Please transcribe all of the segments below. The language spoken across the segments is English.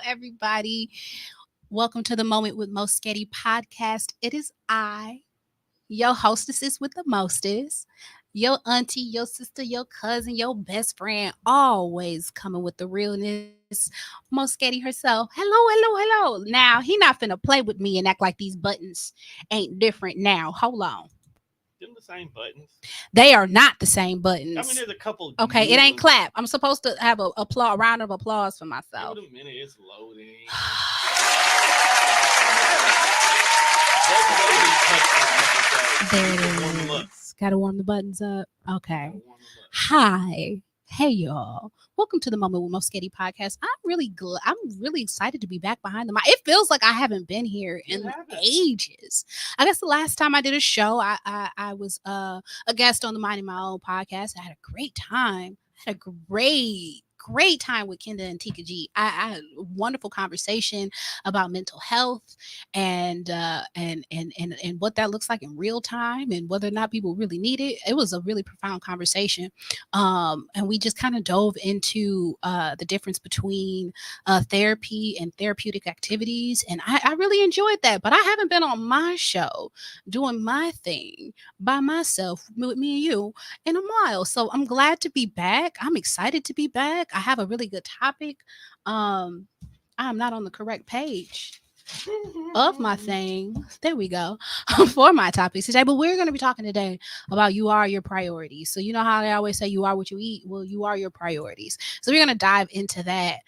everybody. Welcome to the Moment with Moeghetti podcast. It is I, your hostesses with the mostest, your auntie, your sister, your cousin, your best friend, always coming with the realness. Moeghetti herself. Hello. Now, he not finna play with me and act like these buttons ain't different now. Hold on. Them the same buttons. They are not the same I buttons. mean, there's a couple. Okay, it ain't clap. I'm supposed to have a round of applause for myself. Give it a minute. It's loading. There it is. Gotta warm the buttons up. Okay. Hi. Hey y'all. Welcome to the Moment with Moeghetti podcast. I'm really excited to be back behind the mic. It feels like I haven't been here in ages. I guess the last time I did a show, I was a guest on the Minding My Own podcast. I had a great time. I had a great time with Kenda and Tika G. I had a wonderful conversation about mental health and what that looks like in real time and whether or not people really need it. It was a really profound conversation. And we just kind of dove into the difference between therapy and therapeutic activities. And I really enjoyed that. But I haven't been on my show doing my thing by myself with me and you in a while. So I'm glad to be back. I'm excited to be back. I have a really good topic. I'm not on the correct page of my thing. There we go. For my topics today. But we're going to be talking today about you are your priorities. So you know how they always say you are what you eat? Well, you are your priorities. So we're going to dive into that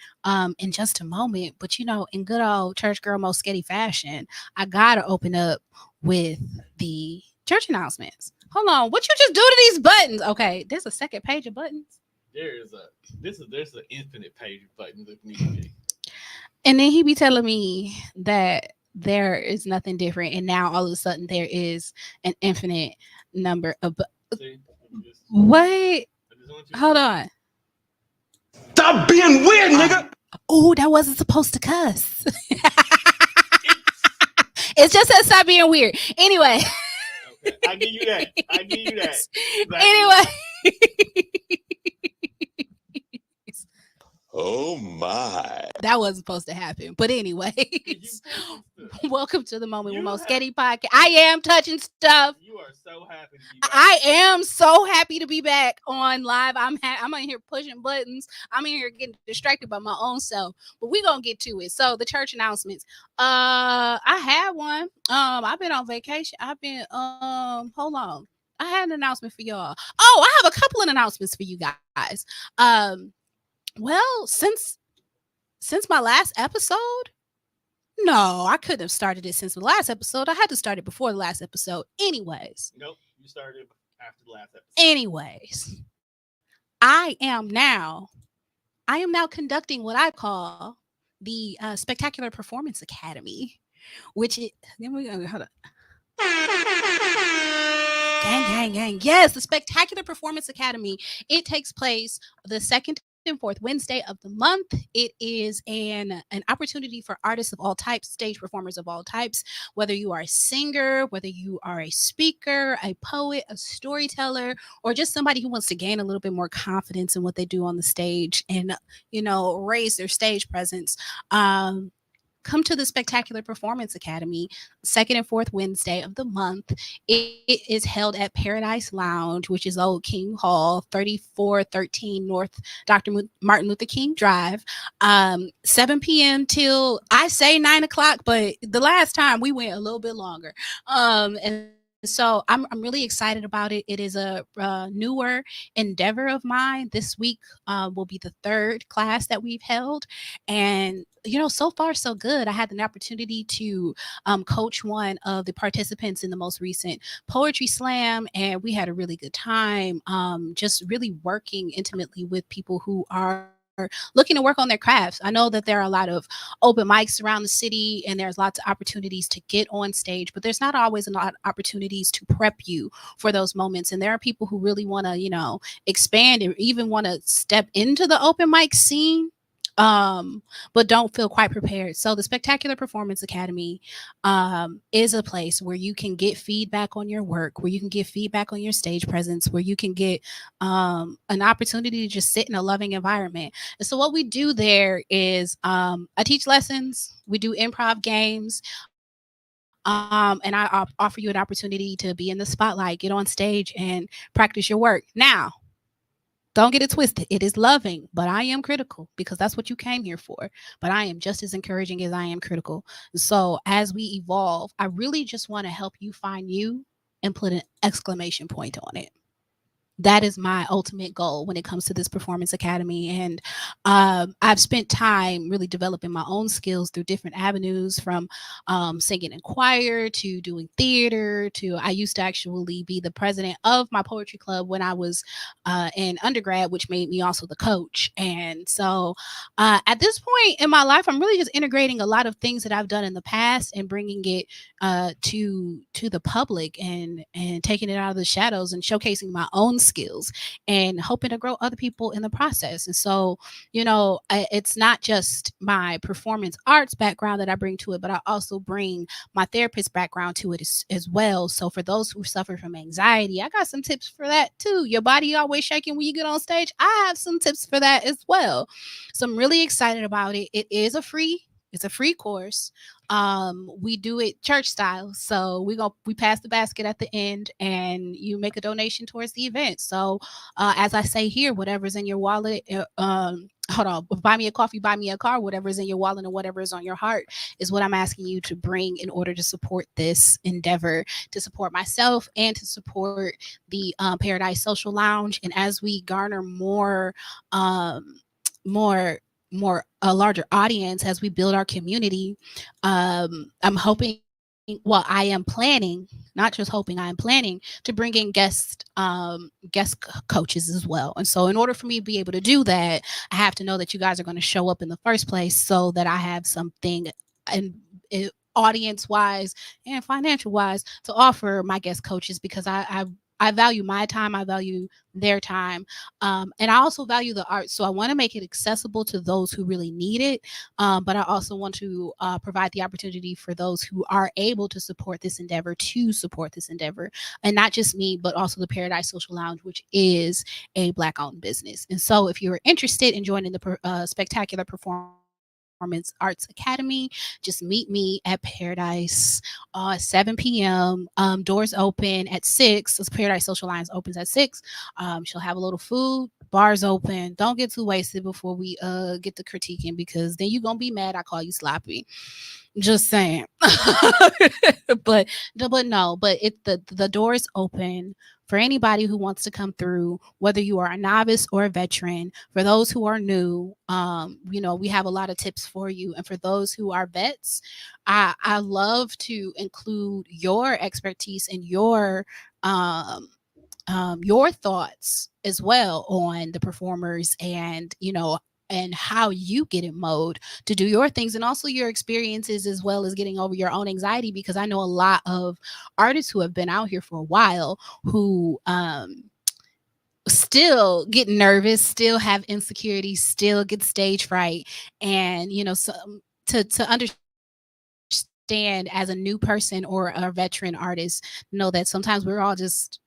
in just a moment. But you know, in good old church girl Moeghetti fashion, I got to open up with the church announcements. Hold on. What you just do to these buttons? Okay, there's a second page of buttons. There's an infinite page of buttons if need be. And then he be telling me that there is nothing different, and now all of a sudden there is an infinite number of. Wait, hold on. Stop being weird, nigga. Oh, that wasn't supposed to cuss. It's just that stop being weird. Anyway. Okay, I give you that. Anyway. Oh my. That wasn't supposed to happen. But anyways, welcome to the Moment with Moeghetti podcast. I am touching stuff. You are so happy to be back. I am so happy to be back on live. I'm in here pushing buttons. I'm in here getting distracted by my own self. But we're gonna get to it. So the church announcements. I had one. I've been on vacation. Hold on. I had an announcement for y'all. Oh, I have a couple of announcements for you guys. Well, since my last episode, no, I couldn't have started it since the last episode. I had to start it before the last episode. Anyways. Nope, you started after the last episode. Anyways, I am now conducting what I call the Spectacular Performance Academy, which is, hold on. Gang. Yes, the Spectacular Performance Academy. It takes place the second and fourth Wednesday of the month. It is an opportunity for artists of all types, stage performers of all types, whether you are a singer, whether you are a speaker, a poet, a storyteller, or just somebody who wants to gain a little bit more confidence in what they do on the stage and, raise their stage presence. Come to the Spectacular Performance Academy, second and fourth Wednesday of the month. It is held at Paradise Lounge, which is Old King Hall, 3413 North Dr. Martin Luther King Drive. 7 p.m. till, I say 9 o'clock, but the last time we went a little bit longer. And so I'm really excited about it. It is a newer endeavor of mine. This week will be the third class that we've held. And, so far so good. I had an opportunity to coach one of the participants in the most recent poetry slam. And we had a really good time just really working intimately with people who are looking to work on their crafts. I know that there are a lot of open mics around the city and there's lots of opportunities to get on stage, but there's not always a lot of opportunities to prep you for those moments. And there are people who really want to, expand and even want to step into the open mic scene. but don't feel quite prepared. So the Spectacular Performance Academy is a place where you can get feedback on your work, where you can get feedback on your stage presence, where you can get an opportunity to just sit in a loving environment. And so what we do there is I teach lessons, we do improv games, and I offer you an opportunity to be in the spotlight, get on stage, and practice your work. Now, don't get it twisted. It is loving, but I am critical because that's what you came here for. But I am just as encouraging as I am critical. So as we evolve, I really just want to help you find you and put an exclamation point on it. That is my ultimate goal when it comes to this performance academy. And I've spent time really developing my own skills through different avenues, from singing in choir to doing theater to I used to actually be the president of my poetry club when I was in undergrad, which made me also the coach. And so at this point in my life, I'm really just integrating a lot of things that I've done in the past and bringing it to the public, and taking it out of the shadows and showcasing my own skills and hoping to grow other people in the process. And so, it's not just my performance arts background that I bring to it, but I also bring my therapist background to it as well. So for those who suffer from anxiety, I got some tips for that too. Your body always shaking when you get on stage, I have some tips for that as well. So I'm really excited about it. It's a free course. We do it church style. So we pass the basket at the end, and you make a donation towards the event. So as I say here, whatever's in your wallet, hold on, buy me a coffee, buy me a car, whatever's in your wallet and whatever is on your heart is what I'm asking you to bring in order to support this endeavor, to support myself and to support the Paradise Social Lounge. And as we garner um, more a larger audience, as we build our community, I'm hoping, well, I am planning, not just hoping, I am planning to bring in coaches as well. And so in order for me to be able to do that, I have to know that you guys are going to show up in the first place, so that I have something, and audience wise and financial wise, to offer my guest coaches, because I value my time, I value their time, and I also value the art. So I want to make it accessible to those who really need it, but I also want to provide the opportunity for those who are able to support this endeavor and not just me, but also the Paradise Social Lounge, which is a Black-owned business. And so if you're interested in joining the Spectacular Performance Arts Academy, just meet me at Paradise 7 p.m. Doors open at 6. So Paradise Social Lines opens at 6. She'll have a little food. Bars open. Don't get too wasted before we get to critiquing, because then you're gonna be mad I call you sloppy. Just saying. but the doors open for anybody who wants to come through, whether you are a novice or a veteran. For those who are new, we have a lot of tips for you. And for those who are vets, I love to include your expertise and your thoughts as well on the performers, and how you get in mode to do your things, and also your experiences, as well as getting over your own anxiety, because I know a lot of artists who have been out here for a while who still get nervous, still have insecurities, still get stage fright. And to understand, as a new person or a veteran artist, know that sometimes we're all just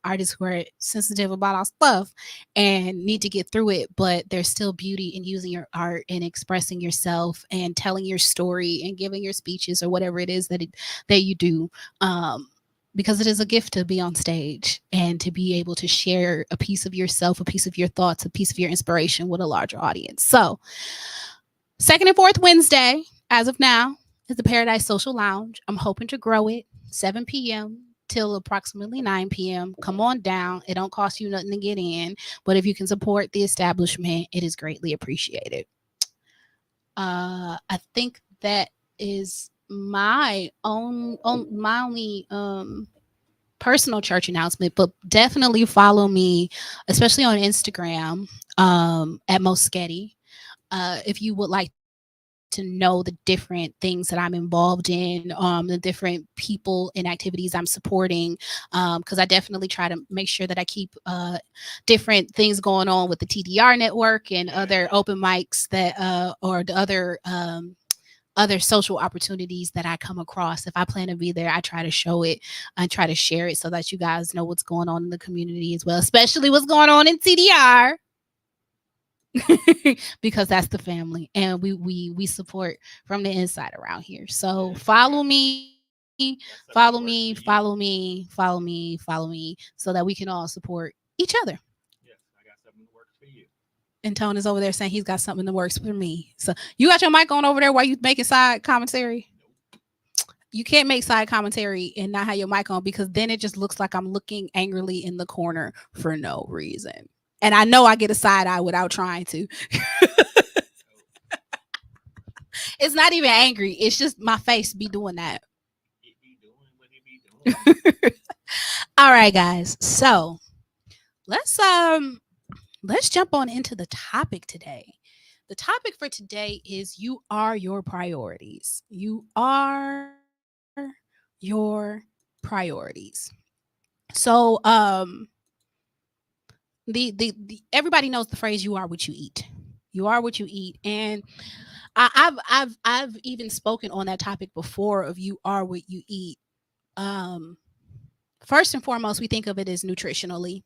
artists who are sensitive about our stuff and need to get through it, but there's still beauty in using your art and expressing yourself and telling your story and giving your speeches or whatever it is that you do, because it is a gift to be on stage and to be able to share a piece of yourself, a piece of your thoughts, a piece of your inspiration with a larger audience. So second and fourth Wednesday, as of now, is the Paradise Social Lounge. I'm hoping to grow it 7 p.m. till approximately 9 p.m. Come on down. It don't cost you nothing to get in, but if you can support the establishment, it is greatly appreciated. I think that is my only personal church announcement, but definitely follow me, especially on Instagram, at Moeghetti, if you would like to to know the different things that I'm involved in, the different people and activities I'm supporting. Because I definitely try to make sure that I keep different things going on with the TDR network and other open mics that or the other social opportunities that I come across. If I plan to be there, I try to show it and try to share it so that you guys know what's going on in the community as well, especially what's going on in TDR. Because that's the family, and we support from the inside around here. So follow me, follow me, follow me, follow me, follow me, so that we can all support each other. Yes, I got something that works for you. And Tone is over there saying he's got something that works for me. So you got your mic on over there while you making side commentary? You can't make side commentary and not have your mic on, because then it just looks like I'm looking angrily in the corner for no reason. And I know I get a side eye without trying to. It's not even angry. It's just my face be doing that. It be doing what it be doing. All right, guys. So let's jump on into the topic today. The topic for today is you are your priorities. You are your priorities. So the everybody knows the phrase you are what you eat. You are what you eat. And I've even spoken on that topic before of you are what you eat. Um First and foremost, we think of it as nutritionally.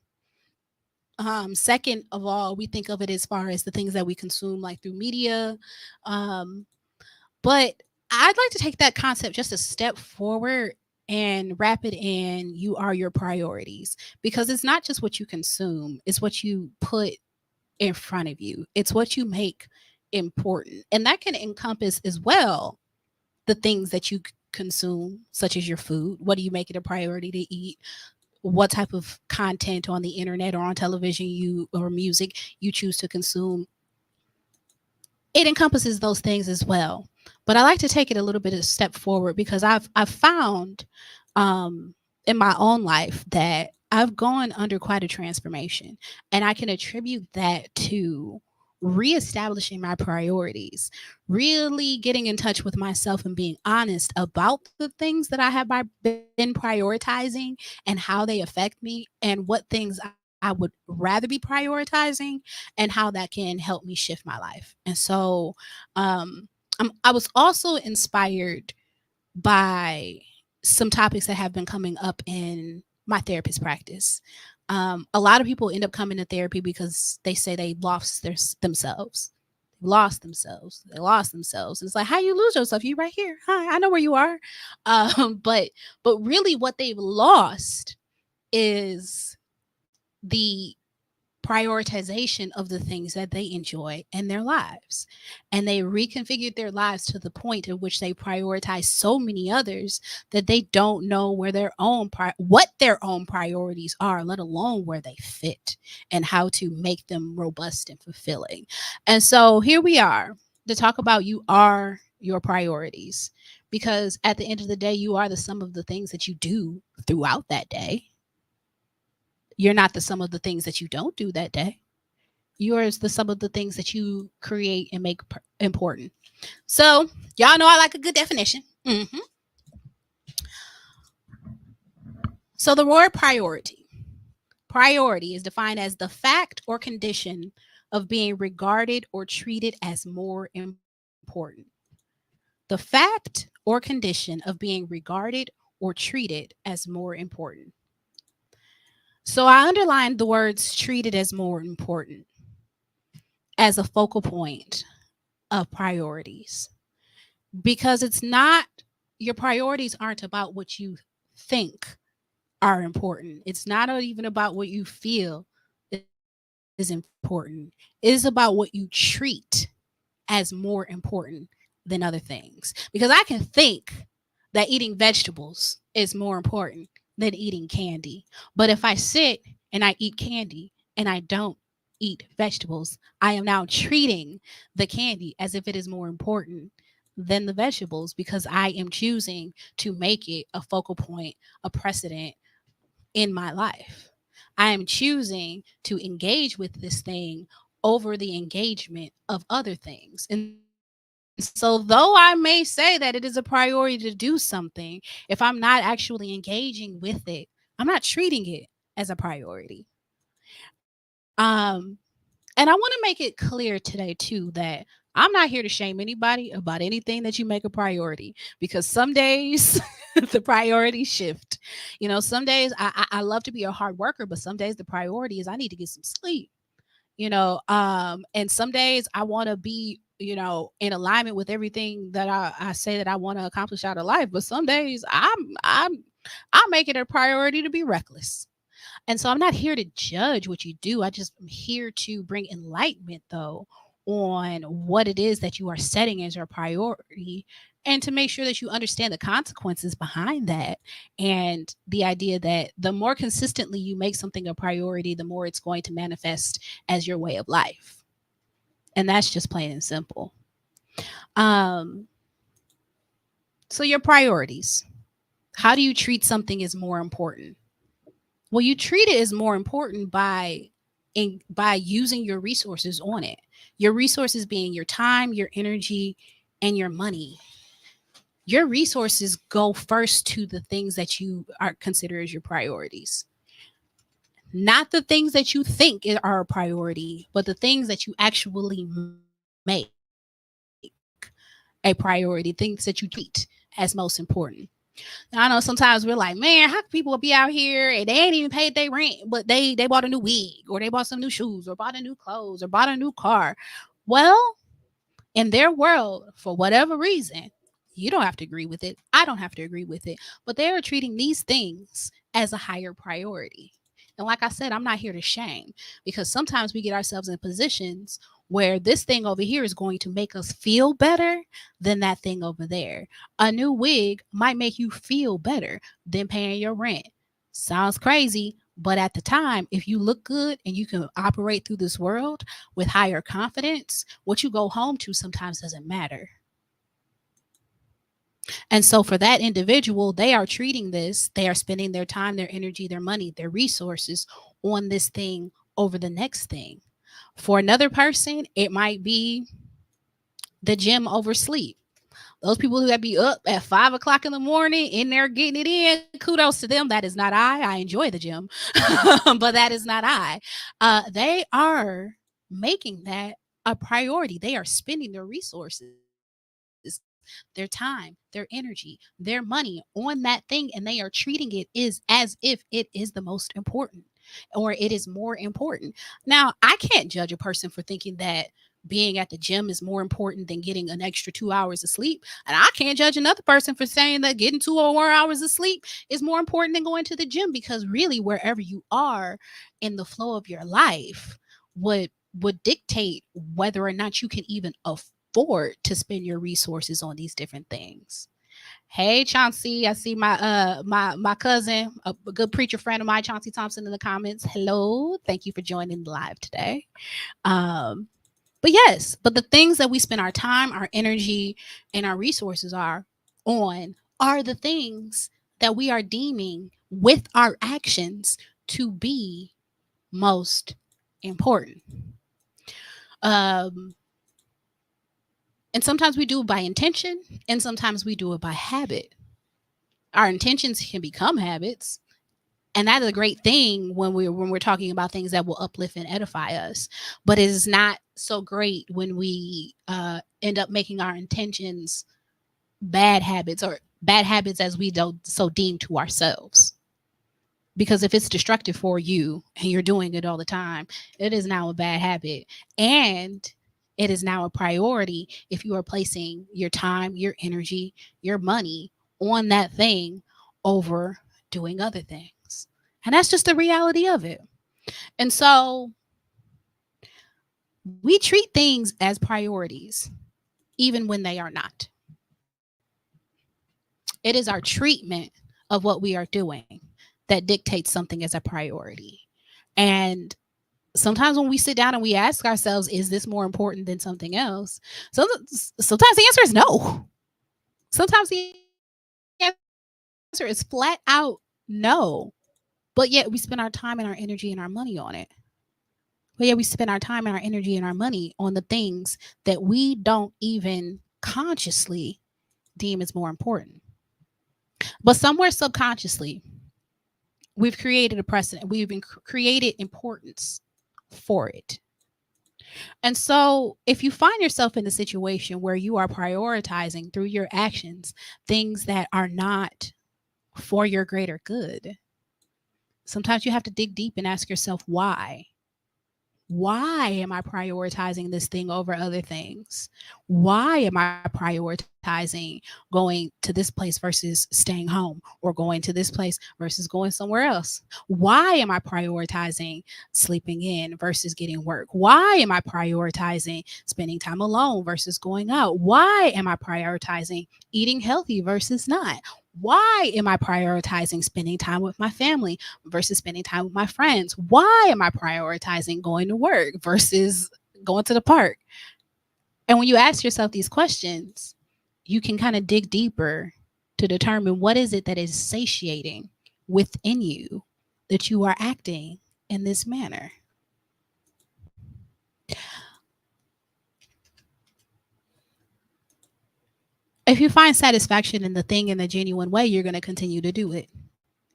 Second of all, we think of it as far as the things that we consume, like through media. Um, but I'd like to take that concept just a step forward and wrap it in you are your priorities, because it's not just what you consume, it's what you put in front of you, it's what you make important. And that can encompass as well the things that you consume, such as your food. What do you make it a priority to eat? What type of content on the internet or on television you or music you choose to consume? It encompasses those things as well. But I like to take it a little bit of a step forward, because I've found in my own life that I've gone under quite a transformation, and I can attribute that to reestablishing my priorities, really getting in touch with myself and being honest about the things that I have been prioritizing and how they affect me, and what things I would rather be prioritizing, and how that can help me shift my life. And so I was also inspired by some topics that have been coming up in my therapist practice. A lot of people end up coming to therapy because they say they lost themselves. Lost themselves. They lost themselves. And it's like, how you lose yourself? You right here. Hi, I know where you are. But really, what they've lost is the prioritization of the things that they enjoy in their lives. And they reconfigured their lives to the point in which they prioritize so many others that they don't know where what their own priorities are, let alone where they fit and how to make them robust and fulfilling. And so here we are to talk about you are your priorities, because at the end of the day, you are the sum of the things that you do throughout that day. You're not the sum of the things that you don't do that day. Yours the sum of the things that you create and make important. So y'all know I like a good definition. So the word priority is defined as the fact or condition of being regarded or treated as more important. The fact or condition of being regarded or treated as more important. So I underlined the words treated as more important as a focal point of priorities, because it's not, your priorities aren't about what you think are important. It's not even about what you feel is important. It is about what you treat as more important than other things. Because I can think that eating vegetables is more important than eating candy. But if I sit and I eat candy and I don't eat vegetables, I am now treating the candy as if it is more important than the vegetables, because I am choosing to make it a focal point, a precedent in my life. I am choosing to engage with this thing over the engagement of other things. And so So, though I may say that it is a priority to do something, if I'm not actually engaging with it, I'm not treating it as a priority. Um, and I want to make it clear today, too, that I'm not here to shame anybody about anything that you make a priority because some days the priorities shift. Some days I love to be a hard worker, but some days the priority is I need to get some sleep. And some days I want to be in alignment with everything that I say that I want to accomplish out of life, but some days I make it a priority to be reckless. And so I'm not here to judge what you do. I just am here to bring enlightenment, though, on what it is that you are setting as your priority and to make sure that you understand the consequences behind that. And the idea that the more consistently you make something a priority, the more it's going to manifest as your way of life. And that's just plain and simple. Um, so, your priorities. How do you treat something as more important? Well, you treat it as more important by using your resources on it. Your resources being your time, your energy, and your money. Your resources go first to the things that you are consider as your priorities. Not the things that you think are a priority, but the things that you actually make a priority, things that you treat as most important. Now, I know sometimes we're like, man, how can people be out here and they ain't even paid their rent, but they bought a new wig or they bought some new shoes or bought a new clothes or bought a new car. Well, in their world, for whatever reason, you don't have to agree with it. I don't have to agree with it. But they are treating these things as a higher priority. And like I said, I'm not here to shame because sometimes we get ourselves in positions where this thing over here is going to make us feel better than that thing over there. A new wig might make you feel better than paying your rent. Sounds crazy, but at the time, if you look good and you can operate through this world with higher confidence, what you go home to sometimes doesn't matter. And so for that individual, they are treating this, they are spending their time, their energy, their money, their resources on this thing over the next thing. For another person, it might be the gym over sleep. Those people who be up at 5 o'clock in the morning in there getting it in, kudos to them. That is not I. I enjoy the gym, but that is not I. They are making that a priority. They are spending their resources, their time, their energy, their money on that thing, and they are treating it as if it is the most important or it is more important. Now, I can't judge a person for thinking that being at the gym is more important than getting an extra 2 hours of sleep. And I can't judge another person for saying that getting 2 or more hours of sleep is more important than going to the gym because really wherever you are in the flow of your life would dictate whether or not you can even afford to spend your resources on these different things. Hey Chauncey, I see my cousin, a good preacher friend of mine, Chauncey Thompson, in the comments. Hello, thank you for joining the live today. Um, but yes, but the things that we spend our time, our energy, and our resources are the things that we are deeming with our actions to be most important. Um, and sometimes we do it by intention, and sometimes we do it by habit. Our intentions can become habits, and that is a great thing when we're talking about things that will uplift and edify us. But it is not so great when we end up making our intentions bad habits or bad habits as we don't so deem to ourselves. Because if it's destructive for you and you're doing it all the time, it is now a bad habit. And it is now a priority if you are placing your time, your energy, your money on that thing over doing other things. And that's just the reality of it. And so we treat things as priorities, even when they are not. It is our treatment of what we are doing that dictates something as a priority. And sometimes when we sit down and we ask ourselves, is this more important than something else? Sometimes the answer is no. Sometimes the answer is flat out no. But yet we spend our time and our energy and our money on it. But yet we spend our time and our energy and our money on the things that we don't even comprehend consciously deem is more important. But somewhere subconsciously, we've created a precedent. We've been created importance for it. And so, if you find yourself in a situation where you are prioritizing through your actions things that are not for your greater good, sometimes you have to dig deep and ask yourself why. Why am I prioritizing this thing over other things? Why am I prioritizing going to this place versus staying home, or going to this place versus going somewhere else? Why am I prioritizing sleeping in versus getting work? Why am I prioritizing spending time alone versus going out? Why am I prioritizing eating healthy versus not? Why am I prioritizing spending time with my family versus spending time with my friends? Why am I prioritizing going to work versus going to the park? And when you ask yourself these questions, you can kind of dig deeper to determine what is it that is satiating within you that you are acting in this manner. If you find satisfaction in the thing in a genuine way, you're going to continue to do it.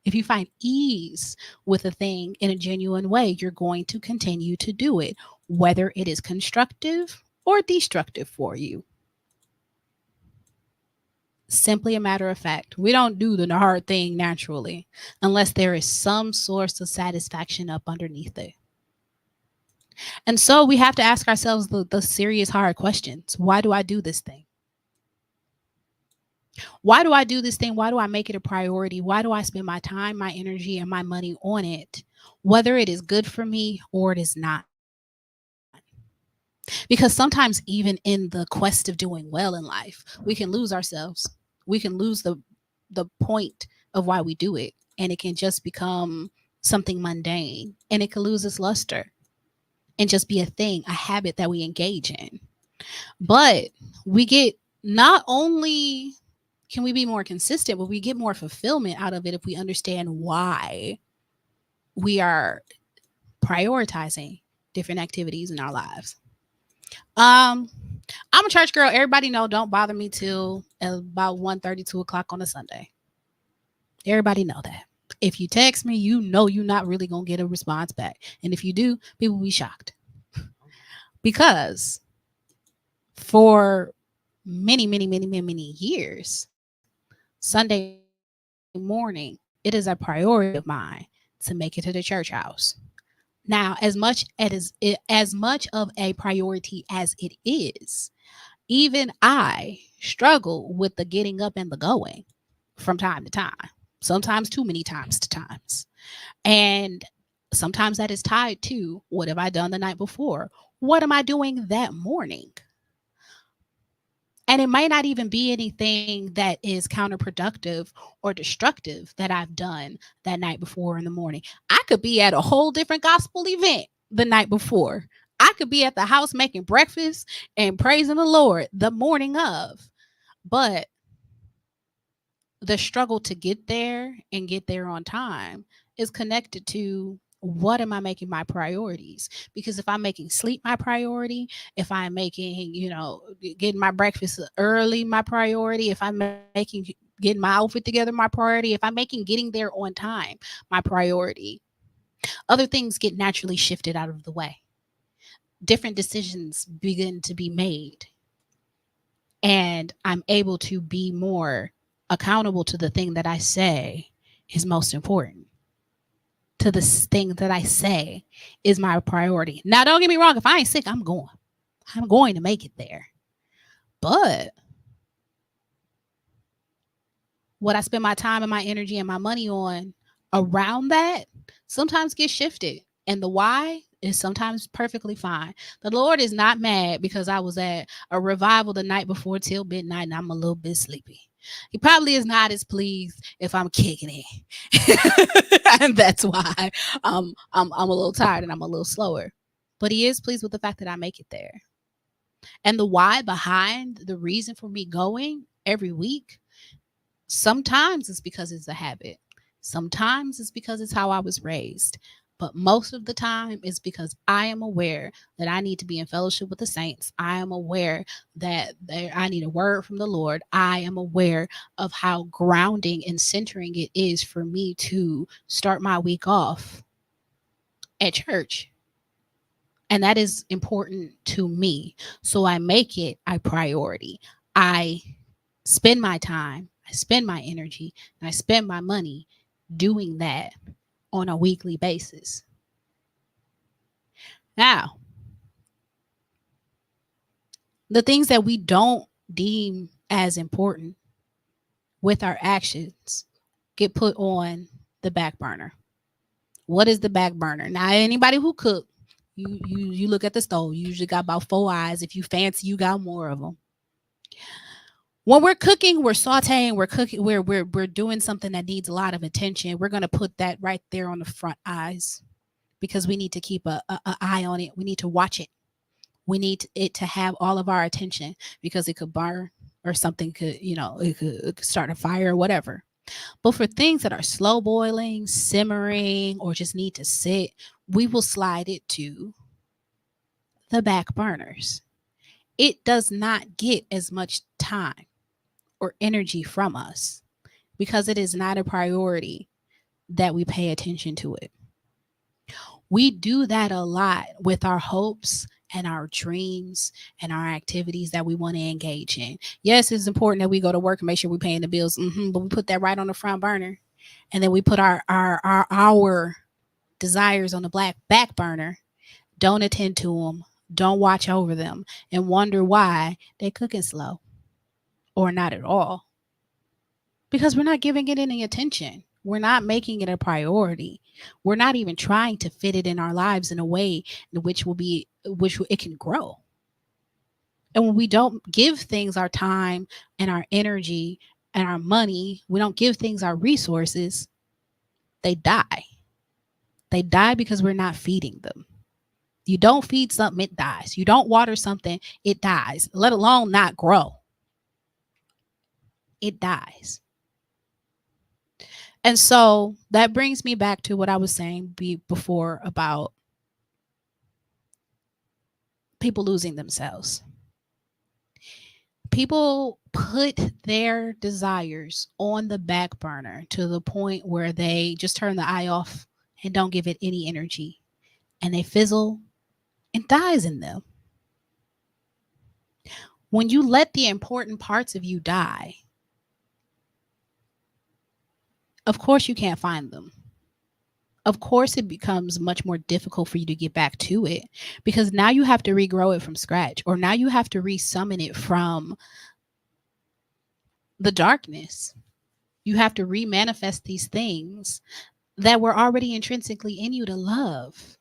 If you find ease with a thing in a genuine way, you're going to continue to do it, whether it is constructive or destructive for you. Simply a matter of fact. We don't do the hard thing naturally unless there is some source of satisfaction up underneath it. And so we have to ask ourselves the serious, hard questions. Why do I do this thing? Why do I do this thing? Why do I make it a priority? Why do I spend my time, my energy, and my money on it, whether it is good for me or it is not? Because sometimes, even in the quest of doing well in life, we can lose ourselves. We can lose the point of why we do it, and it can just become something mundane, and it can lose its luster and just be a thing, a habit that we engage in. But we get, not only can we be more consistent, but we get more fulfillment out of it if we understand why we are prioritizing different activities in our lives. I'm a church girl. Everybody know, don't bother me till about 1:30, 2 o'clock on a Sunday. Everybody know that. If you text me, you know you're not really going to get a response back. And if you do, people will be shocked. Because for many, many, many, many, many years, Sunday morning, it is a priority of mine to make it to the church house. Now, as much of a priority as it is, even I struggle with the getting up and the going from time to time. Sometimes too many times to times. And sometimes that is tied to, what have I done the night before? What am I doing that morning? And it might not even be anything that is counterproductive or destructive that I've done that night before in the morning. I could be at a whole different gospel event the night before. I could be at the house making breakfast and praising the Lord the morning of. But the struggle to get there and get there on time is connected to, what am I making my priorities? Because if I'm making sleep my priority, if I'm making, getting my breakfast early my priority, if I'm making getting my outfit together my priority, if I'm making getting there on time my priority, other things get naturally shifted out of the way. Different decisions begin to be made. And I'm able to be more accountable to the thing that I say is most important, to the thing that I say is my priority. Now, don't get me wrong. If I ain't sick, I'm going to make it there. But what I spend my time and my energy and my money on around that sometimes gets shifted. And the why is sometimes perfectly fine. The Lord is not mad because I was at a revival the night before till midnight and I'm a little bit sleepy. He probably is not as pleased if I'm kicking it. And that's why I'm a little tired and I'm a little slower. But he is pleased with the fact that I make it there. And the why behind the reason for me going every week, sometimes it's because it's a habit. Sometimes it's because it's how I was raised. But most of the time it's because I am aware that I need to be in fellowship with the saints. I am aware that I need a word from the Lord. I am aware of how grounding and centering it is for me to start my week off at church. And that is important to me. So I make it a priority. I spend my time, I spend my energy, and I spend my money doing that on a weekly basis. Now, the things that we don't deem as important with our actions get put on the back burner. What is the back burner? Now, anybody who cook, you look at the stove. You usually got about 4 eyes. If you fancy, you got more of them. When we're cooking, we're sauteing, we're cooking, we're doing something that needs a lot of attention. We're gonna put that right there on the front eyes because we need to keep a eye on it. We need to watch it. We need it to have all of our attention because it could burn or something could, it could start a fire or whatever. But for things that are slow boiling, simmering, or just need to sit, we will slide it to the back burners. It does not get as much time or energy from us because it is not a priority that we pay attention to it. We do that a lot with our hopes and our dreams and our activities that we want to engage in. Yes, it's important that we go to work and make sure we're paying the bills, but we put that right on the front burner, and then we put our desires on the back burner. Don't attend to them. Don't watch over them, and wonder why they cooking slow or not at all. Because we're not giving it any attention. We're not making it a priority. We're not even trying to fit it in our lives in a way in which it can grow. And when we don't give things our time and our energy and our money, we don't give things our resources, they die. They die because we're not feeding them. You don't feed something, it dies. You don't water something, it dies, let alone not grow. It dies. And so that brings me back to what I was saying before about people losing themselves. People put their desires on the back burner to the point where they just turn the eye off and don't give it any energy, and they fizzle and dies in them. When you let the important parts of you die, of course you can't find them. Of course it becomes much more difficult for you to get back to it because now you have to regrow it from scratch, or now you have to resummon it from the darkness. You have to remanifest these things that were already intrinsically in you to love.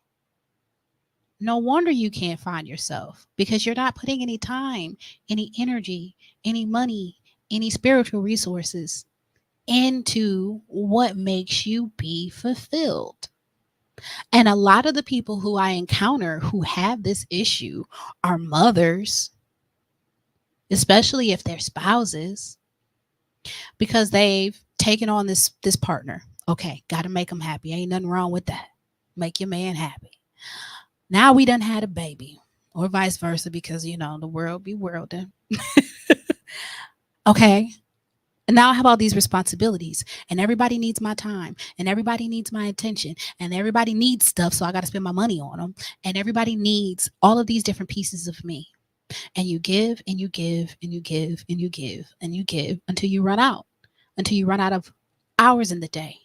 No wonder you can't find yourself because you're not putting any time, any energy, any money, any spiritual resources into what makes you be fulfilled. And a lot of the people who I encounter who have this issue are mothers, especially if they're spouses, because they've taken on this partner. Okay, got to make them happy. Ain't nothing wrong with that. Make your man happy. Now we done had a baby, or vice versa, because the world be worlding. Okay. And now how about these responsibilities? And everybody needs my time, and everybody needs my attention, and everybody needs stuff, so I got to spend my money on them. And everybody needs all of these different pieces of me. And you give and you give and you give and you give and you give until you run out, until you run out of hours in the day,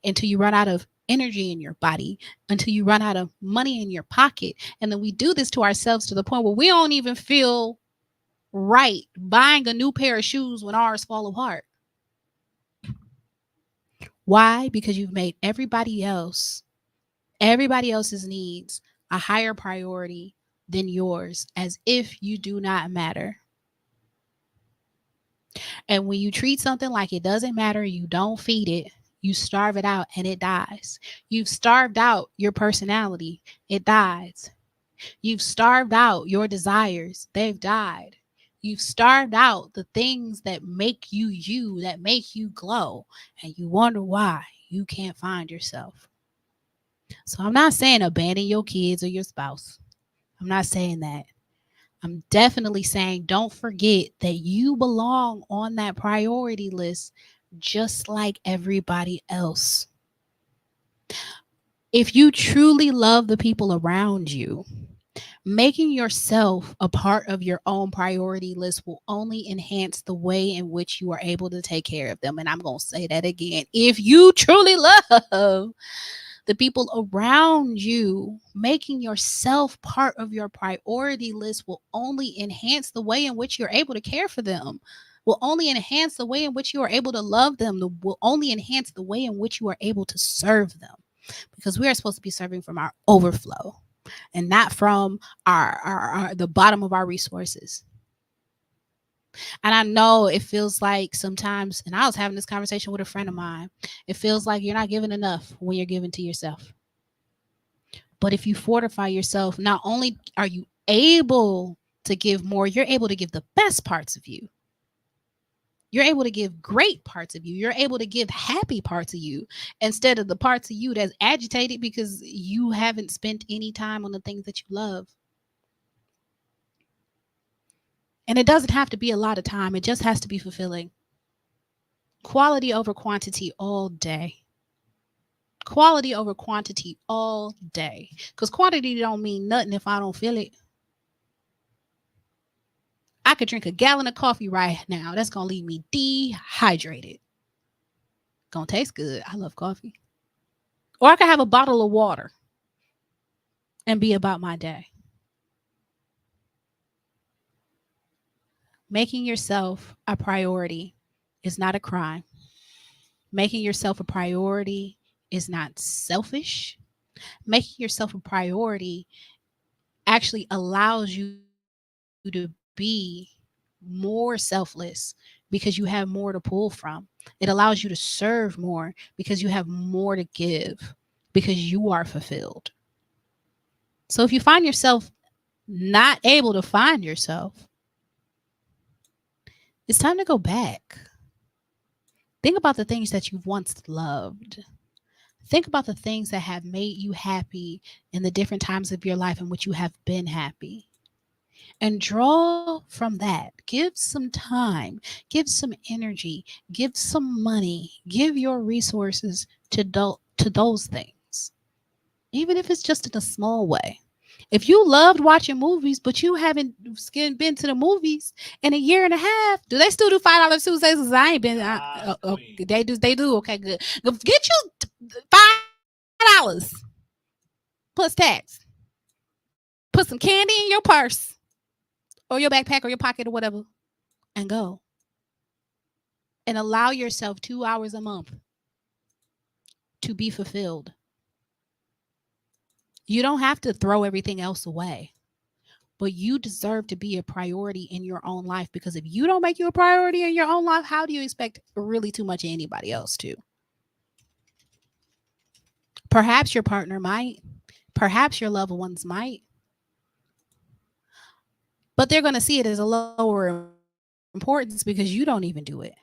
until you run out of energy in your body, until you run out of money in your pocket. And then we do this to ourselves to the point where we don't even feel right buying a new pair of shoes when ours fall apart. Why? Because you've made everybody else's needs a higher priority than yours, as if you do not matter. And when you treat something like it doesn't matter, you don't feed it, you starve it out and it dies. You've starved out your personality, it dies. You've starved out your desires, they've died. You've starved out the things that make you you, that make you glow, and you wonder why you can't find yourself. So I'm not saying abandon your kids or your spouse. I'm not saying that. I'm definitely saying don't forget that you belong on that priority list just like everybody else. If you truly love the people around you, making yourself a part of your own priority list will only enhance the way in which you are able to take care of them. And I'm going to say that again. If you truly love the people around you, making yourself part of your priority list will only enhance the way in which you're able to care for them, will only enhance the way in which you are able to love them, will only enhance the way in which you are able to serve them. Because we are supposed to be serving from our overflow and not from our the bottom of our resources. And I know it feels like sometimes, and I was having this conversation with a friend of mine, it feels like you're not giving enough when you're giving to yourself. But if you fortify yourself, not only are you able to give more, you're able to give the best parts of you. You're able to give great parts of you. You're able to give happy parts of you instead of the parts of you that's agitated because you haven't spent any time on the things that you love. And it doesn't have to be a lot of time, it just has to be fulfilling. Quality over quantity all day. Quality over quantity all day. Because quantity don't mean nothing if I don't feel it. I could drink a gallon of coffee right now. That's going to leave me dehydrated. Going to taste good. I love coffee. Or I could have a bottle of water and be about my day. Making yourself a priority is not a crime. Making yourself a priority is not selfish. Making yourself a priority actually allows you to be more selfless because you have more to pull from. It allows you to serve more because you have more to give because you are fulfilled. So if you find yourself not able to find yourself, it's time to go back. Think about the things that you've once loved. Think about the things that have made you happy in the different times of your life in which you have been happy. And draw from that. Give some time, give some energy, give some money, give your resources to those things, even if it's just in a small way. If you loved watching movies, but you haven't been to the movies in a year and a half, do they still do $5 Tuesdays? Because I ain't been. They do. They do. Okay, good. Get you $5 plus tax. Put some candy in your purse or your backpack or your pocket or whatever, and go. And allow yourself 2 hours a month to be fulfilled. You don't have to throw everything else away, but you deserve to be a priority in your own life, because if you don't make you a priority in your own life, how do you expect really too much of anybody else to? Perhaps your partner might, perhaps your loved ones might, but they're going to see it as a lower importance because you don't even do it.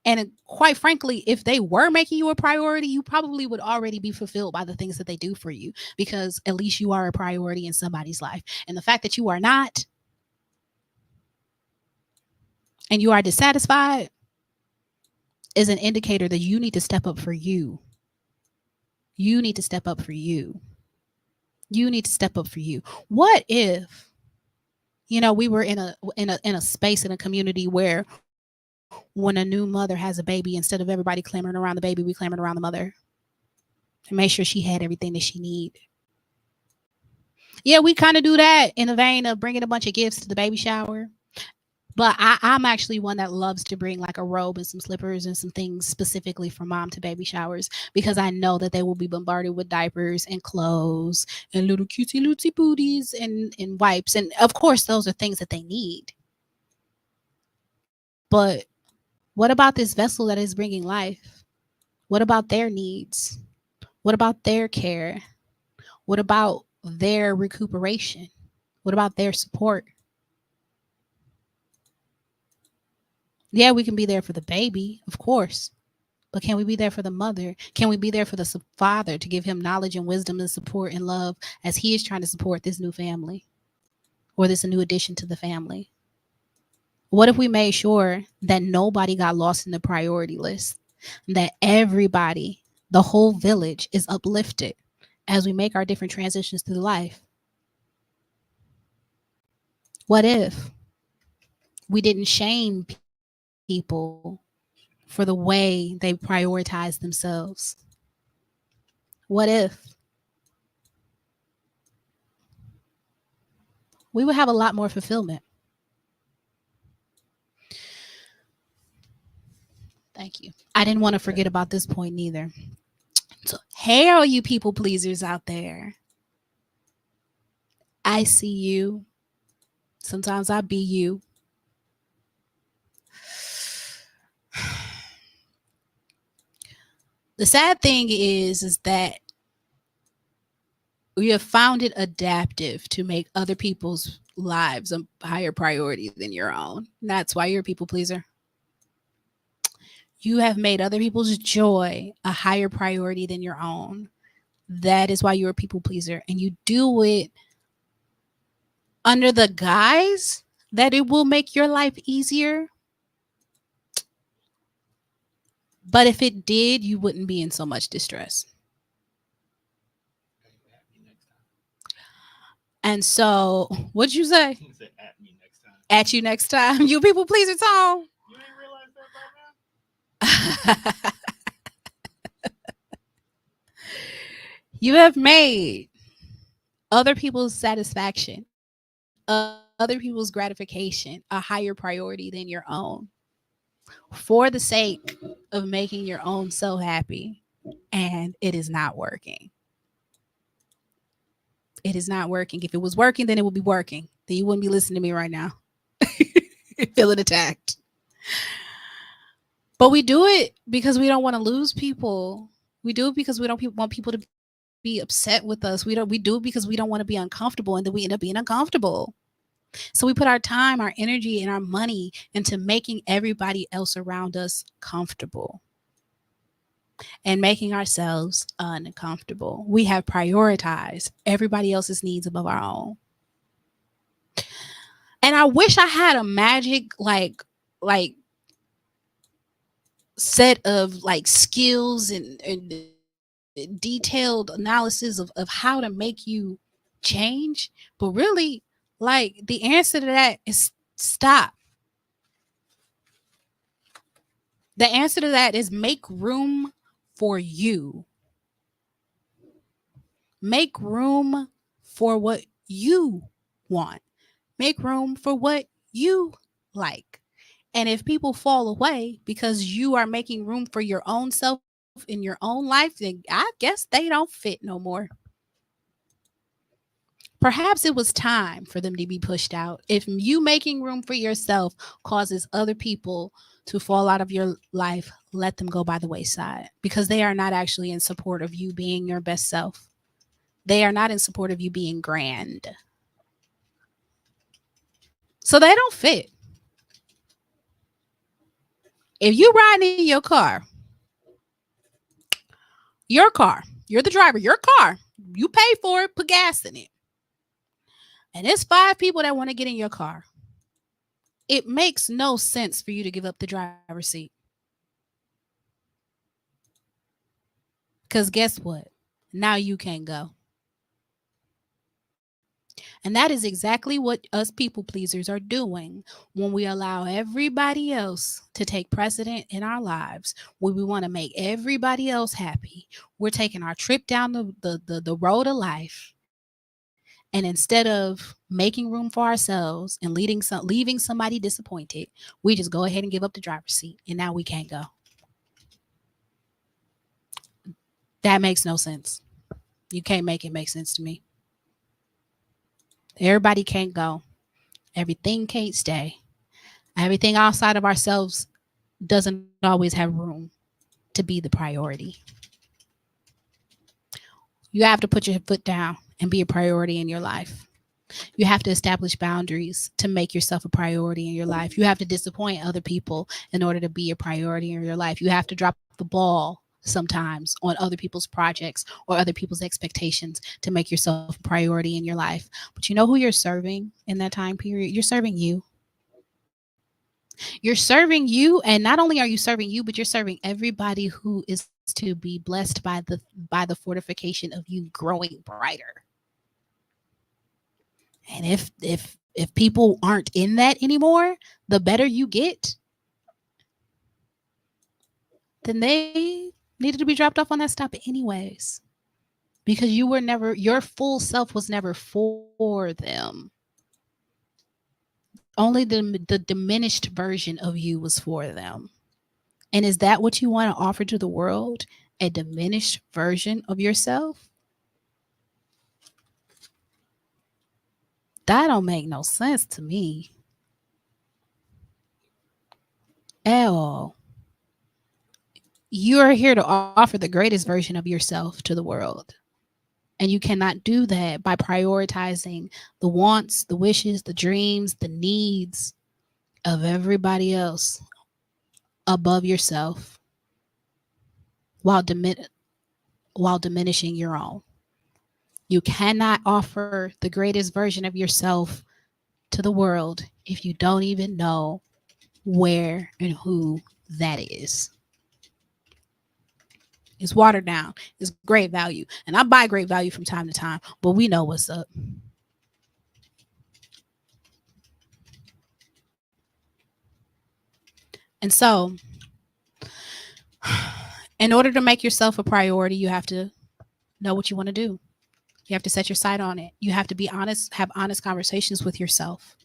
And quite frankly, if they were making you a priority, you probably would already be fulfilled by the things that they do for you, because at least you are a priority in somebody's life. And the fact that you are not, and you are dissatisfied, is an indicator that you need to step up for you. You need to step up for you. You need to step up for you. What if, we were in a space, in a community where when a new mother has a baby, instead of everybody clamoring around the baby, we clamored around the mother and made sure she had everything that she needed. Yeah, we kind of do that in the vein of bringing a bunch of gifts to the baby shower. But I'm actually one that loves to bring like a robe and some slippers and some things specifically for mom to baby showers, because I know that they will be bombarded with diapers and clothes and little cutesy lootsy booties and wipes. And of course, those are things that they need. But what about this vessel that is bringing life? What about their needs? What about their care? What about their recuperation? What about their support? Yeah, we can be there for the baby, of course, But can we be there for the mother? Can we be there for the father to give him knowledge and wisdom and support and love as he is trying to support this new family or this new addition to the family? What if we made sure that nobody got lost in the priority list, that everybody, the whole village, is uplifted as we make our different transitions through life? What if we didn't shame people for the way they prioritize themselves? What if we would have a lot more fulfillment? Thank you. I didn't want to forget about this point neither. So, hey, all you people pleasers out there. I see you. Sometimes I be you. The sad thing is that we have found it adaptive to make other people's lives a higher priority than your own. That's why you're a people pleaser. You have made other people's joy a higher priority than your own. That is why you're a people pleaser. And you do it under the guise that it will make your life easier. But if it did, you wouldn't be in so much distress. And so, what'd you say? He said, at me next time. At you next time. You people pleaser, Tom. You didn't realize that by now? You have made other people's satisfaction, other people's gratification a higher priority than your own for the sake of making your own so happy. And it is not working. It is not working. If it was working, then it would be working. Then you wouldn't be listening to me right now. Feeling attacked. But we do it because we don't want to lose people. We do it because we don't want people to be upset with us. We do it because we don't want to be uncomfortable, and then we end up being uncomfortable. So we put our time, our energy, and our money into making everybody else around us comfortable and making ourselves uncomfortable. We have prioritized everybody else's needs above our own. And I wish I had a magic like set of like skills and detailed analysis of how to make you change. But really, like, the answer to that is stop. The answer to that is make room for you. Make room for what you want. Make room for what you like. And if people fall away because you are making room for your own self in your own life, then I guess they don't fit no more. Perhaps it was time for them to be pushed out. If you making room for yourself causes other people to fall out of your life, let them go by the wayside, because they are not actually in support of you being your best self. They are not in support of you being grand. So they don't fit. If you riding in your car, you're the driver, your car, you pay for it, put gas in it, and there's 5 people that want to get in your car, it makes no sense for you to give up the driver's seat. Because guess what? Now you can't go. And that is exactly what us people pleasers are doing when we allow everybody else to take precedent in our lives, when we want to make everybody else happy. We're taking our trip down the road of life. And instead of making room for ourselves and leaving somebody disappointed, we just go ahead and give up the driver's seat. And now we can't go. That makes no sense. You can't make it make sense to me. Everybody can't go. Everything can't stay. Everything outside of ourselves doesn't always have room to be the priority. You have to put your foot down and be a priority in your life. You have to establish boundaries to make yourself a priority in your life. You have to disappoint other people in order to be a priority in your life. You have to drop the the ball sometimes on other people's projects or other people's expectations to make yourself a priority in your life. But you know who you're serving in that time period? You're serving you. You're serving you, and not only are you serving you, but you're serving everybody who is to be blessed by the fortification of you growing brighter. And if people aren't in that anymore, the better you get, then they needed to be dropped off on that stop anyways. Because you were never, your full self was never for them. Only the diminished version of you was for them. And is that what you want to offer to the world? A diminished version of yourself? That don't make no sense to me at all. You are here to offer the greatest version of yourself to the world. And you cannot do that by prioritizing the wants, the wishes, the dreams, the needs of everybody else above yourself while diminishing your own. You cannot offer the greatest version of yourself to the world if you don't even know where and who that is. It's watered down. It's great value. And I buy great value from time to time, but we know what's up. And so, in order to make yourself a priority, you have to know what you want to do. You have to set your sight on it. You have to be honest, have honest conversations with yourself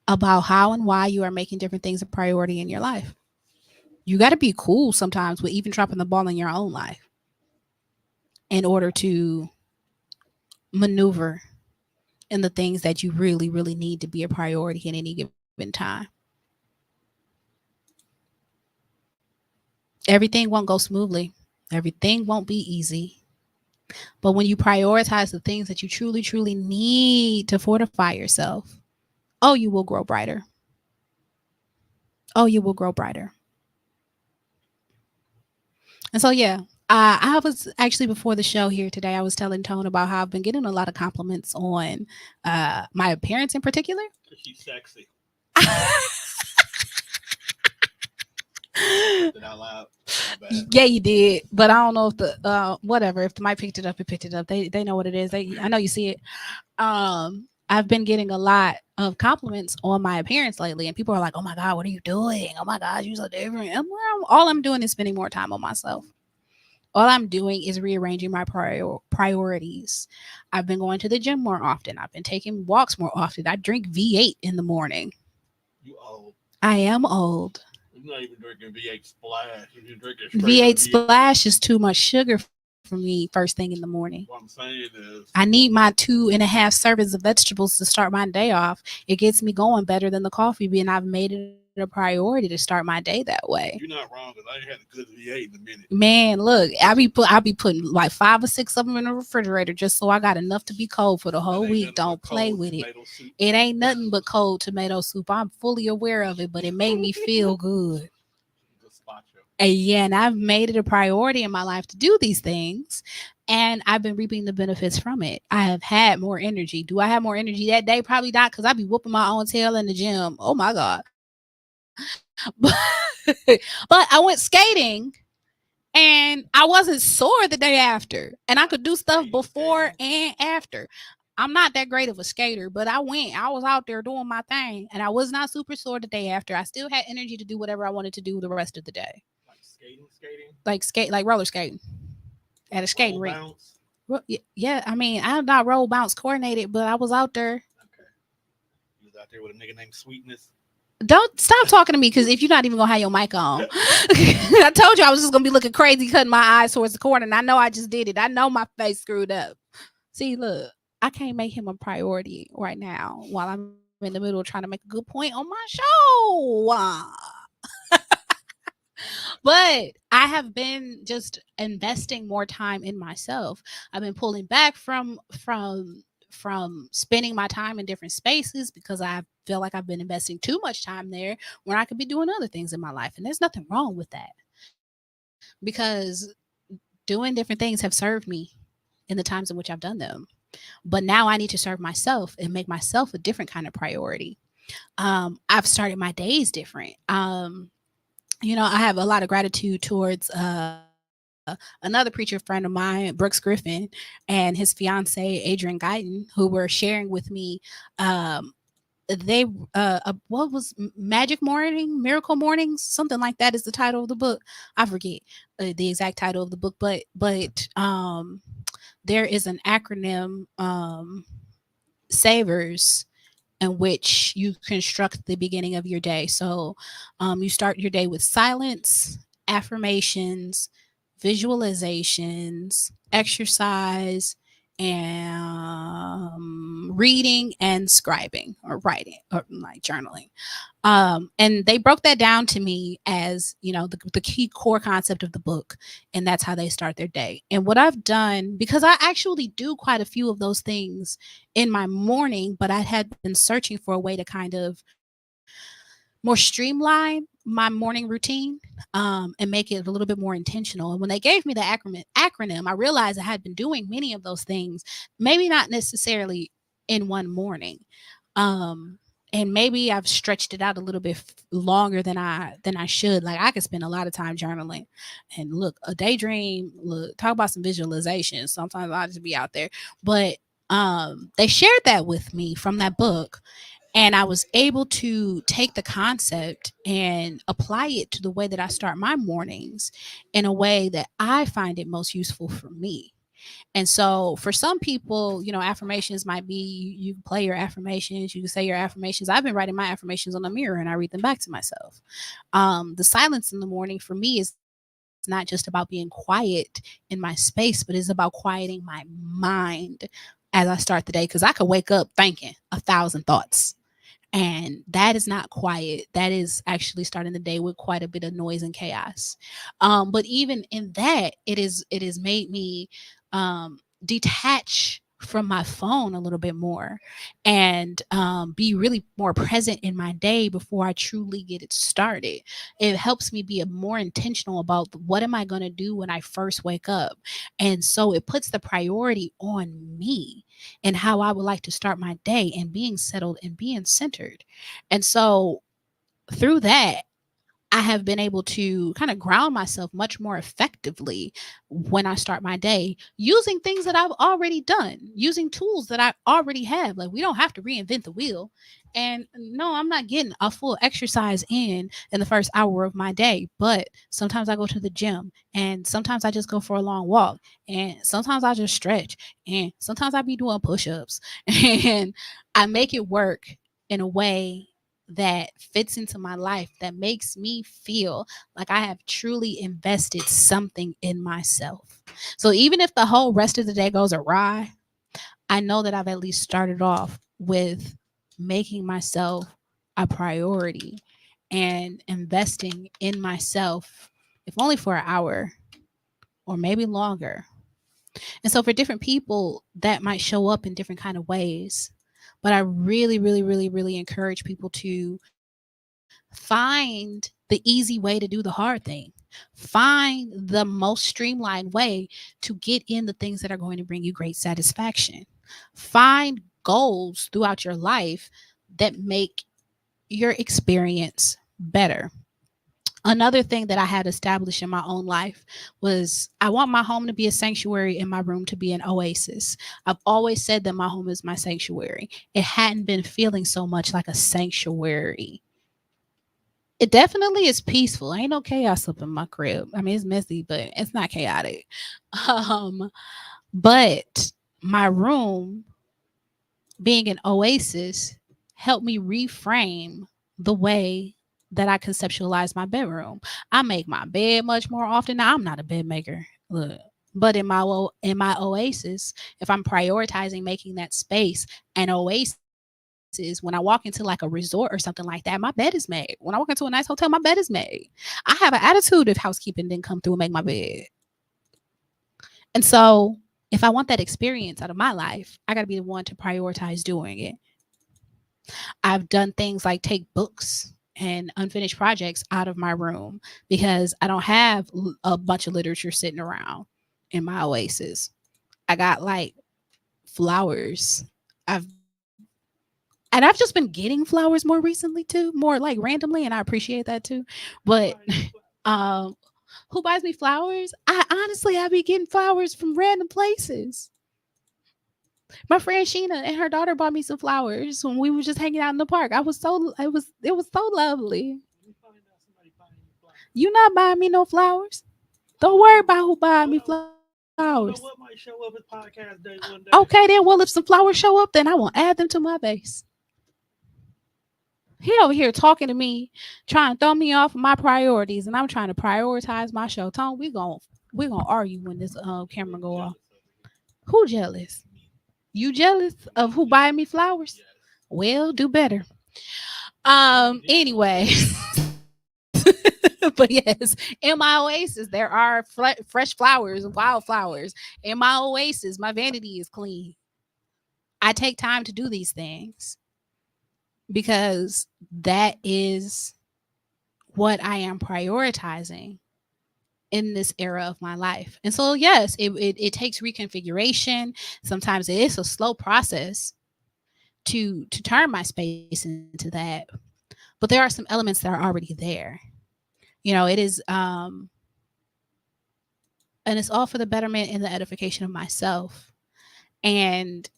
about how and why you are making different things a priority in your life. You got to be cool sometimes with even dropping the ball in your own life in order to maneuver in the things that you really, really need to be a priority in any given time. Everything won't go smoothly. Everything won't be easy. But when you prioritize the things that you truly, truly need to fortify yourself, oh, you will grow brighter. Oh, you will grow brighter. And so, yeah, I was actually before the show here today, I was telling Tone about how I've been getting a lot of compliments on my appearance in particular. She's sexy. It out loud. Yeah, you did, but I don't know if the whatever. If the mic picked it up, it picked it up. They know what it is. I know you see it. I've been getting a lot of compliments on my appearance lately, and people are like, "Oh my God, what are you doing? Oh my God, you're so different." All I'm doing is spending more time on myself. All I'm doing is rearranging my priorities. I've been going to the gym more often. I've been taking walks more often. I drink V8 in the morning. You old. I am old. You're not even drinking V8 Splash. You're drinking V8 Splash is too much sugar for me first thing in the morning. What I'm saying is, I need my 2.5 servings of vegetables to start my day off. It gets me going better than the coffee, being I've made it a priority to start my day that way. you're not wrong, because I ain't had a good V8 in a minute. Man, look, I be putting like 5 or 6 of them in the refrigerator just so I got enough to be cold for the whole week. Don't play with it. It ain't nothing but cold tomato soup. I'm fully aware of it, but it made me feel good. And yeah, and I've made it a priority in my life to do these things, and I've been reaping the benefits from it. I have had more energy. Do I have more energy that day? Probably not, because I be whooping my own tail in the gym. Oh my God. But, but I went skating, and I wasn't sore the day after, and I could do stuff before and after. I'm not that great of a skater, but I was out there doing my thing, and I was not super sore the day after. I still had energy to do whatever I wanted to do the rest of the day. Like roller skating at a skating rink. Yeah, I mean, I'm not roll bounce coordinated, but I was out there. Okay. You was out there with a nigga named Sweetness. Don't stop talking to me, because if you're not even gonna have your mic on, I told you I was just gonna be looking crazy, cutting my eyes towards the corner, and I know I just did it. I know my face screwed up. See, look, I can't make him a priority right now while I'm in the middle of trying to make a good point on my show. But I have been just investing more time in myself. I've been pulling back from spending my time in different spaces because I feel like I've been investing too much time there when I could be doing other things in my life. And there's nothing wrong with that. because doing different things have served me in the times in which I've done them. But now I need to serve myself and make myself a different kind of priority. I've started my days different. I have a lot of gratitude towards another preacher friend of mine, Brooks Griffin, and his fiance, Adrian Guyton, who were sharing with me. Um, they what was Magic Morning, Miracle Mornings, something like that is the title of the book. I forget the exact title of the book, but there is an acronym, Savers, in which you construct the beginning of your day. So you start your day with silence, affirmations, visualizations, exercise, and reading and scribing or writing or like journaling. And they broke that down to me as, the key core concept of the book. And that's how they start their day. And what I've done, because I actually do quite a few of those things in my morning, but I had been searching for a way to kind of more streamline my morning routine, and make it a little bit more intentional. And when they gave me the acronym, I realized I had been doing many of those things, maybe not necessarily in one morning. And maybe I've stretched it out a little bit longer than I should. Like I could spend a lot of time journaling, and look, a daydream. Look, talk about some visualization. Sometimes I'll just be out there, but they shared that with me from that book, and I was able to take the concept and apply it to the way that I start my mornings in a way that I find it most useful for me. And so for some people, affirmations might be you can play your affirmations, you can say your affirmations. I've been writing my affirmations on the mirror and I read them back to myself. The silence in the morning for me is not just about being quiet in my space, but it's about quieting my mind as I start the day. Because I could wake up thinking 1,000 thoughts, and that is not quiet. That is actually starting the day with quite a bit of noise and chaos. But even in that, it has made me detach from my phone a little bit more, and be really more present in my day before I truly get it started. It helps me be more intentional about what am I going to do when I first wake up. And so it puts the priority on me and how I would like to start my day and being settled and being centered. And so through that, I have been able to kind of ground myself much more effectively when I start my day using things that I've already done, using tools that I already have. Like we don't have to reinvent the wheel. And no, I'm not getting a full exercise in the first hour of my day, but sometimes I go to the gym, and sometimes I just go for a long walk, and sometimes I just stretch, and sometimes I be doing push-ups and I make it work in a way that fits into my life, that makes me feel like I have truly invested something in myself. So even if the whole rest of the day goes awry, I know that I've at least started off with making myself a priority and investing in myself, if only for an hour or maybe longer. And so for different people, that might show up in different kind of ways. But I really, really, really, really encourage people to find the easy way to do the hard thing. Find the most streamlined way to get in the things that are going to bring you great satisfaction. Find goals throughout your life that make your experience better. Another thing that I had established in my own life was I want my home to be a sanctuary and my room to be an oasis. I've always said that my home is my sanctuary. It hadn't been feeling so much like a sanctuary. It definitely is peaceful. Ain't no chaos up in my crib. I mean, it's messy, but it's not chaotic. Um, but my room being an oasis helped me reframe the way that I conceptualize my bedroom. I make my bed much more often. Now, I'm not a bed maker. Look. But in my oasis, if I'm prioritizing making that space an oasis, when I walk into like a resort or something like that, my bed is made. When I walk into a nice hotel, my bed is made. I have an attitude if housekeeping didn't come through and make my bed. And so if I want that experience out of my life, I got to be the one to prioritize doing it. I've done things like take books and unfinished projects out of my room because I don't have a bunch of literature sitting around in my oasis. I got like flowers. I've and I've just been getting flowers more recently too, more like randomly, and I appreciate that too. But um, who buys me flowers? I be getting flowers from random places. My friend Sheena and her daughter bought me some flowers when we were just hanging out in the park. It was so lovely. You not buying me no flowers. Don't worry about who buying me flowers. What might show up at podcast day one day? Okay, then. Well, if some flowers show up, then I will add them to my vase. He over here talking to me, trying to throw me off of my priorities, and I'm trying to prioritize my show. Tone, we gonna argue when this camera go off. Who jealous? You jealous of who buying me flowers? Well, do better. Anyway. But yes, in my oasis, there are fresh flowers, wildflowers. In my oasis, my vanity is clean. I take time to do these things because that is what I am prioritizing in this era of my life. And so, yes, it takes reconfiguration. Sometimes it is a slow process to turn my space into that. But there are some elements that are already there. It is and it's all for the betterment and the edification of myself. And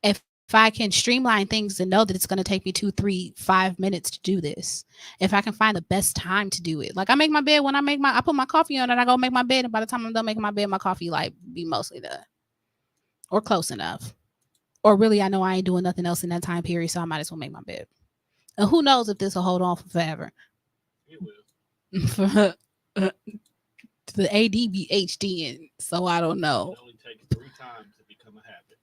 if I can streamline things and know that it's going to take me 2, 3, 5 minutes to do this, if I can find the best time to do it, like I make my bed when I put my coffee on and I go make my bed, and by the time I'm done making my bed, my coffee like be mostly done or close enough. Or really, I know I ain't doing nothing else in that time period, so I might as well make my bed. And who knows if this will hold on for forever. It will. For the ADBHD, so I don't know. It only takes 3 times to become a habit.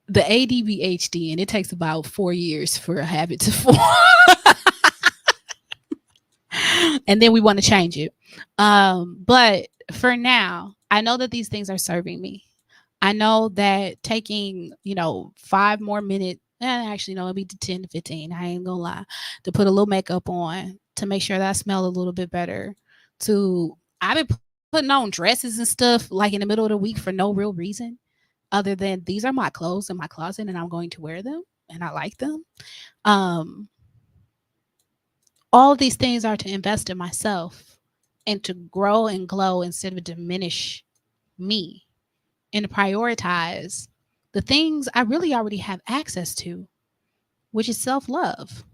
The ADBHD, and it takes about 4 years for a habit to form. And then we want to change it. But for now, I know that these things are serving me. I know that taking, 5 more minutes, actually, no, it'll be 10 to 15. I ain't gonna lie, to put a little makeup on, to make sure that I smell a little bit better. I've been putting on dresses and stuff like in the middle of the week for no real reason other than these are my clothes in my closet and I'm going to wear them and I like them. All of these things are to invest in myself and to grow and glow instead of diminish me, and to prioritize the things I really already have access to, which is self-love.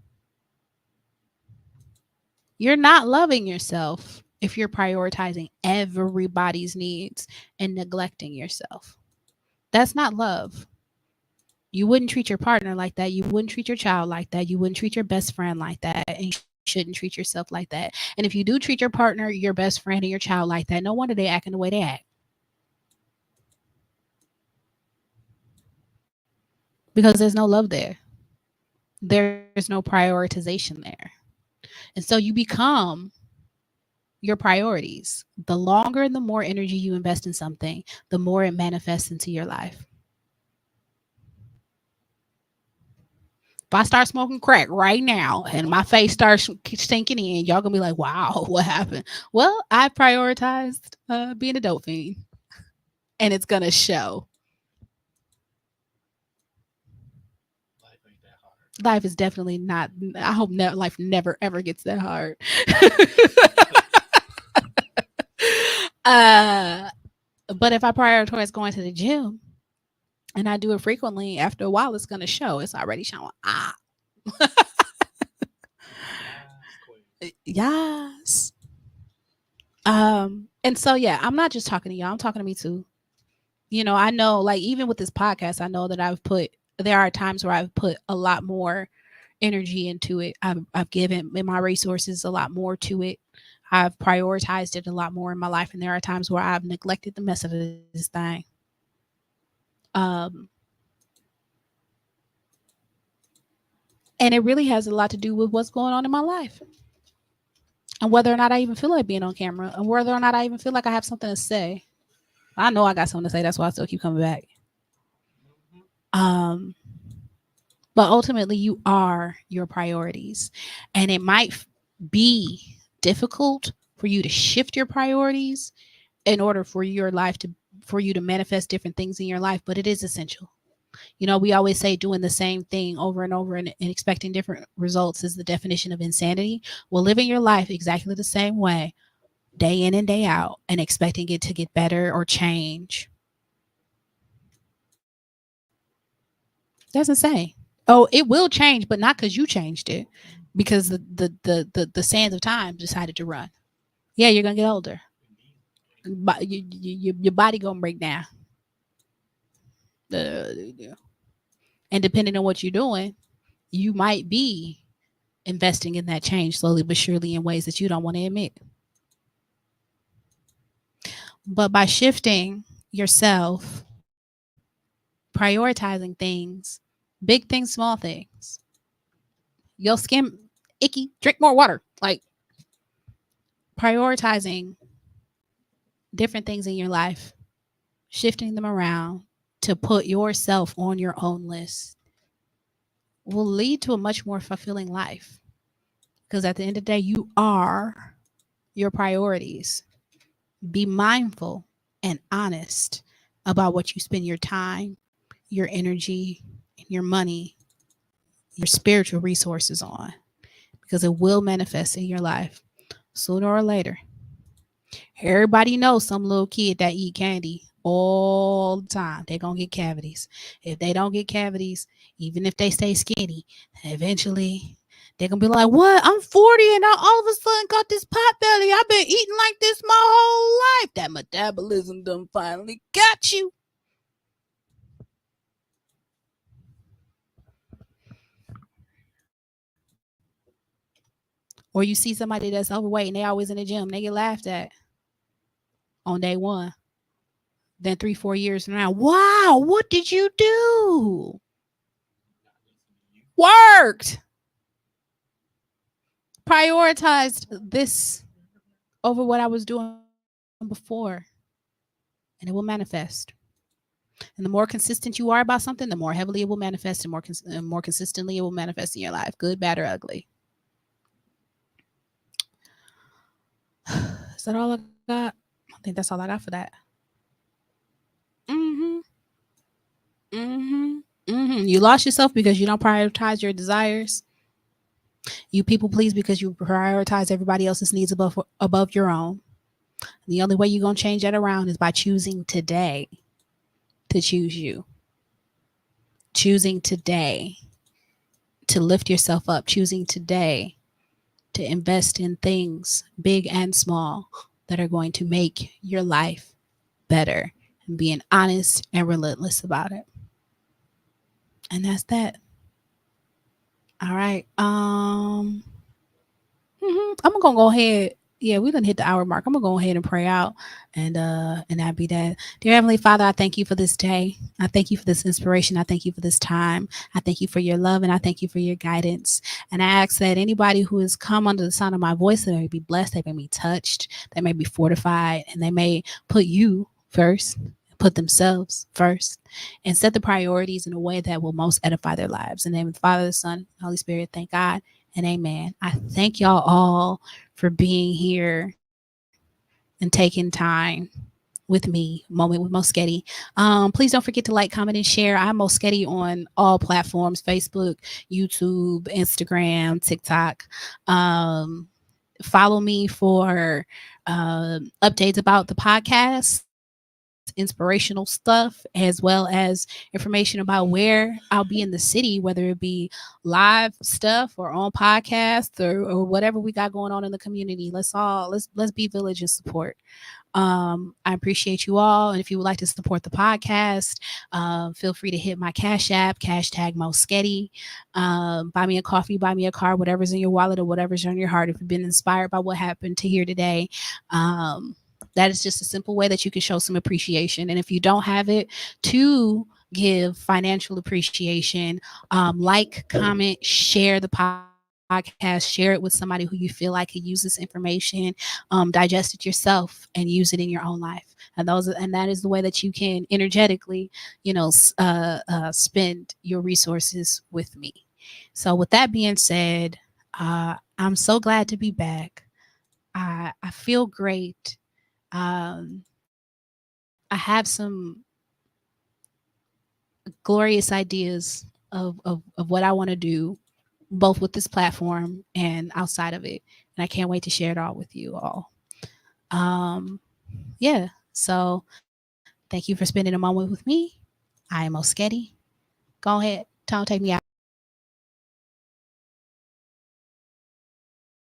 You're not loving yourself if you're prioritizing everybody's needs and neglecting yourself. That's not love. You wouldn't treat your partner like that. You wouldn't treat your child like that. You wouldn't treat your best friend like that. And you shouldn't treat yourself like that. And if you do treat your partner, your best friend, and your child like that, no wonder they acting the way they act. Because there's no love there. There's no prioritization there. And so you become your priorities. The longer and the more energy you invest in something, the more it manifests into your life. If I start smoking crack right now and my face starts sinking in, y'all gonna be like, wow, what happened? Well, I prioritized being a dope fiend. And it's gonna show. Life is definitely not. I hope life never ever gets that hard. But if I prioritize going to the gym and I do it frequently, after a while, it's going to show. It's already showing. Yes. And so, yeah, I'm not just talking to y'all. I'm talking to me too. I know, like, even with this podcast, I know that there are times where I've put a lot more energy into it. I've given my resources a lot more to it. I've prioritized it a lot more in my life. And there are times where I've neglected the mess of this thing. And it really has a lot to do with what's going on in my life. And whether or not I even feel like being on camera. And whether or not I even feel like I have something to say. I know I got something to say. That's why I still keep coming back. But ultimately, you are your priorities. And it might be difficult for you to shift your priorities in order for your life to for you to manifest different things in your life, but it is essential. We always say doing the same thing over and over and expecting different results is the definition of insanity. Well, living your life exactly the same way, day in and day out, and expecting it to get better or change doesn't say. Oh, it will change, but not because you changed it, because the sands of time decided to run. Yeah, you're gonna get older, but your body gonna break down. Uh, and depending on what you're doing, you might be investing in that change slowly but surely in ways that you don't want to admit. But by shifting yourself, prioritizing things, big things, small things, your skin icky, drink more water. Like prioritizing different things in your life, shifting them around to put yourself on your own list will lead to a much more fulfilling life. Because at the end of the day, you are your priorities. Be mindful and honest about what you spend your time, your energy, your money, your spiritual resources on, because it will manifest in your life sooner or later. Everybody knows some little kid that eat candy all the time. They're going to get cavities. If they don't get cavities, even if they stay skinny, eventually they're going to be like, what? I'm 40 and I all of a sudden got this pot belly. I've been eating like this my whole life. That metabolism done finally got you. Or you see somebody that's overweight and they always in the gym, they get laughed at on day one. Then 3-4 years from now, wow, what did you do? Worked. Prioritized this over what I was doing before, and it will manifest. And the more consistent you are about something, the more heavily it will manifest, and more consistently it will manifest in your life, good, bad, or ugly. Is that all I got? I think that's all I got for that. Mm-hmm. Mm-hmm. Mm-hmm. You lost yourself because you don't prioritize your desires. You people please because you prioritize everybody else's needs above your own. The only way you're gonna change that around is by choosing today to choose you. Choosing today to lift yourself up. Choosing today to invest in things, big and small, that are going to make your life better, and being honest and relentless about it. And that's that. All right. I'm gonna go ahead. Yeah, we done hit the hour mark. I'm gonna go ahead and pray out, and that be that. Dear Heavenly Father, I thank you for this day. I thank you for this inspiration. I thank you for this time. I thank you for your love, and I thank you for your guidance. And I ask that anybody who has come under the sound of my voice, that may be blessed, they may be touched, they may be fortified, and they may put you first, put themselves first, and set the priorities in a way that will most edify their lives. In the name of the Father, the Son, and the Holy Spirit, thank God and amen. I thank y'all all for being here and taking time with me, Moment with Moeghetti. Please don't forget to like, comment, and share. I'm Moeghetti on all platforms: Facebook, YouTube, Instagram, TikTok. Follow me for updates about the podcast, inspirational stuff, as well as information about where I'll be in the city, whether it be live stuff or on podcasts, or whatever we got going on in the community. Let's be village and support. I appreciate you all. And if you would like to support the podcast, feel free to hit my Cash App, #tag Moeghetti. Buy me a coffee, buy me a car, whatever's in your wallet or whatever's on your heart. If you've been inspired by what happened to here today, that is just a simple way that you can show some appreciation. And if you don't have it to give financial appreciation, like, comment, share the podcast, share it with somebody who you feel like could use this information, digest it yourself and use it in your own life. and that is the way that you can energetically, spend your resources with me. So with that being said, I'm so glad to be back. I feel great. I have some glorious ideas of what I want to do, both with this platform and outside of it. And I can't wait to share it all with you all. Yeah. So thank you for spending a moment with me. I am Moeghetti. Go ahead, Tom, take me out.